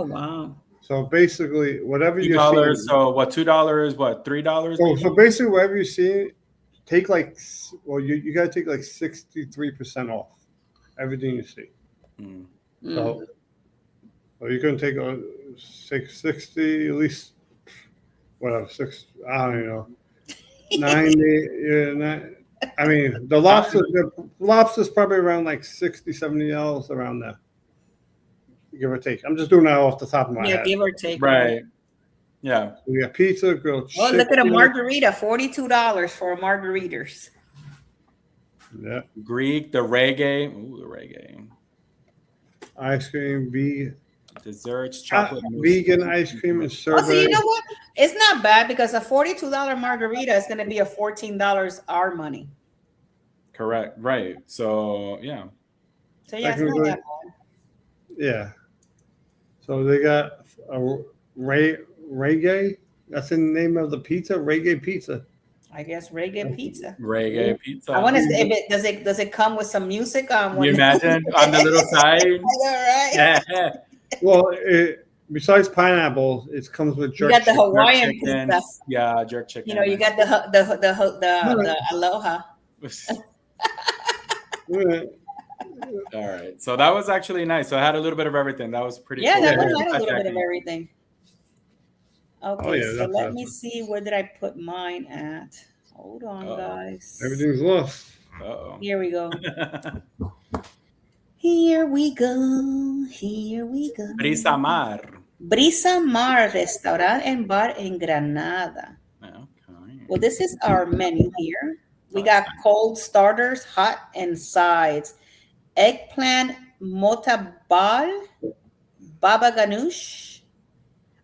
wow. So basically, whatever you $2. So what? $2? What? $3? Oh, so basically, whatever you see, take you got to take like 63% off everything you see. So you can take 60 at least, whatever, I don't even know. 90, I mean, the lobster's probably around like $60, $70 around there, give or take. I'm just doing that off the top of my head. Yeah, give or take. Right. Yeah. We got pizza, grilled chicken. Oh, look at a margarita, $42 for margaritas. Yeah. Greek, the reggae. Ooh, the reggae. Ice cream, Desserts, chocolate mousse. vegan ice cream and sorbet. Oh, so you know what? It's not bad because a $42 margarita is going to be a $14 our money. Correct. Right. So, yeah. So, yeah, it's not that bad. Yeah. So they got a reggae. That's the name of the pizza. Reggae pizza. I guess reggae pizza. Reggae pizza. I want to say, does it come with some music? Can you imagine on the little side? Right. Yeah. Well, besides pineapple, it comes with jerk. You got the Hawaiian pizza. Yeah, jerk chicken. You know, you got the aloha. All right, so that was actually nice. So I had a little bit of everything. That was pretty. Yeah, cool. that was a little bit of everything. Okay, yeah, so let me see, where did I put mine at? Hold on, guys. Everything's lost. Uh-oh. Here we go. Here we go. Here we go. Brisa Mar. Brisa Mar Restaurant and Bar en Granada. Okay. Well, this is our menu here. We got cold starters, hot, and sides. Eggplant motabal, baba ganoush.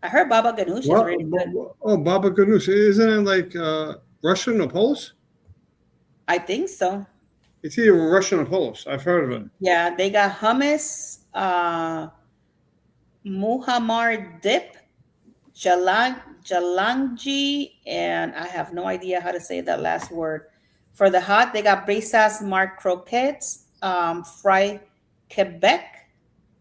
I heard baba ganoush is really good. Oh, baba ganoush. Isn't it like Russian or Polish? I think so. It's either Russian or Polish. I've heard of it. Yeah, they got hummus, muhammar dip, jalangji, and I have no idea how to say that last word. For the hot, they got brisas mar croquettes, fried Quebec,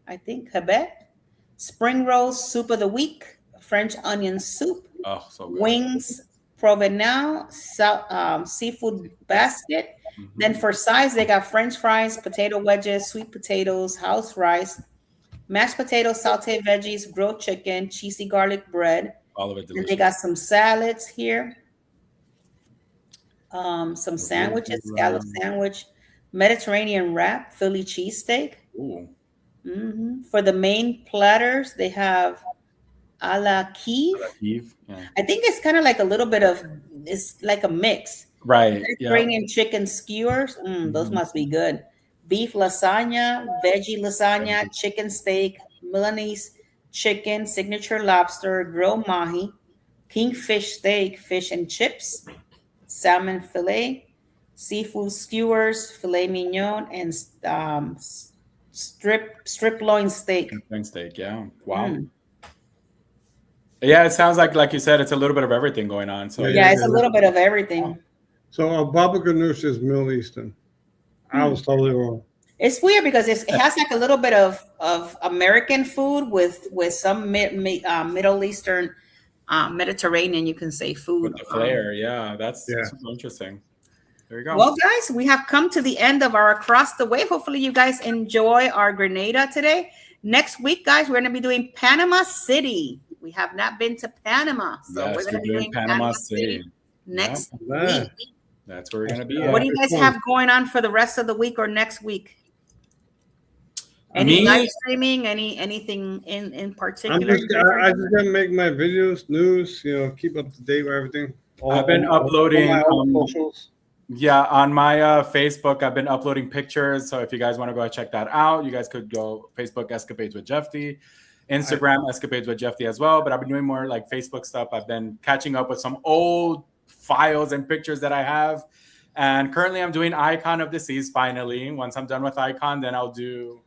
I think Quebec, spring rolls, soup of the week, French onion soup, so good. Wings Provençal, seafood basket. Then for sides, they got French fries, potato wedges, sweet potatoes, house rice, mashed potatoes, sauteed veggies, grilled chicken, cheesy garlic bread. All of it delicious. And they got some salads here. Some sandwiches, scallop sandwich, Mediterranean wrap, Philly cheesesteak. Ooh. For the main platters, they have a la Kiev. Yeah. I think it's kind of like a little bit of, it's like a mix. Right. Mediterranean chicken skewers. Those must be good. Beef lasagna, veggie lasagna, chicken steak, Milanese chicken, signature lobster, grilled mahi, kingfish steak, fish and chips, salmon fillet, seafood skewers, filet mignon, and strip loin steak. Yeah. Wow. Yeah, it sounds like you said, it's a little bit of everything going on. So yeah, it's a little bit of everything. So baba ganoush is Middle Eastern. I was totally wrong. It's weird because it has like a little bit of American food with some Middle Eastern, Mediterranean, you can say, food. With the flair, that's super interesting. There you go. Well, guys, we have come to the end of our Across the Wave. Hopefully you guys enjoy our Grenada today. Next week, guys, we're going to be doing Panama City. We have not been to Panama, so we're going to be doing Panama City next week. That's where we're going to be. What do you guys have going on for the rest of the week or next week? Any live streaming? Anything in particular? I just gotta make my videos, news. Keep up to date with everything. I've been uploading. Yeah, on my Facebook, I've been uploading pictures. So if you guys want to go check that out, you guys could go Facebook Escapades with Jeff D, Instagram Escapades with Jeff D as well. But I've been doing more like Facebook stuff. I've been catching up with some old files and pictures that I have. And currently I'm doing Icon of the Seas finally. Once I'm done with Icon, then I'll do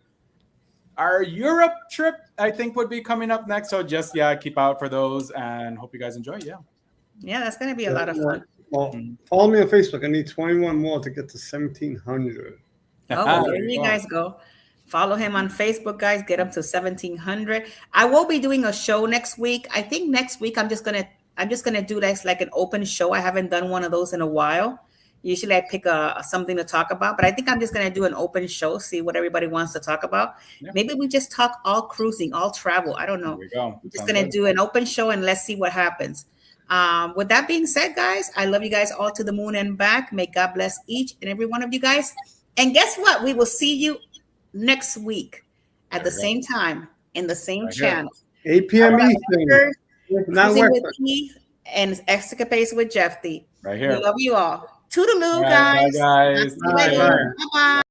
our Europe trip, I think, would be coming up next. So just, keep out for those and hope you guys enjoy. Yeah, that's going to be a lot of fun. Well, follow me on Facebook. I need 21 more to get to 1,700. Oh, there you guys go. Follow him on Facebook, guys. Get up to 1,700. I will be doing a show next week. I think next week I'm just gonna do like an open show. I haven't done one of those in a while. Usually I pick something to talk about, but I think I'm just gonna do an open show, see what everybody wants to talk about. Yeah. Maybe we just talk all cruising, all travel. I don't know. There we go. I'm just gonna do an open show and let's see what happens. With that being said, guys, I love you guys all to the moon and back. May God bless each and every one of you guys. And guess what? We will see you next week at the same time in the same channel. 8 p.m. Eastern. Cruising with Keith and Escapades with Jeffy. Right here. We love you all. Toodaloo, All right, guys. bye, guys. Bye. Bye-bye.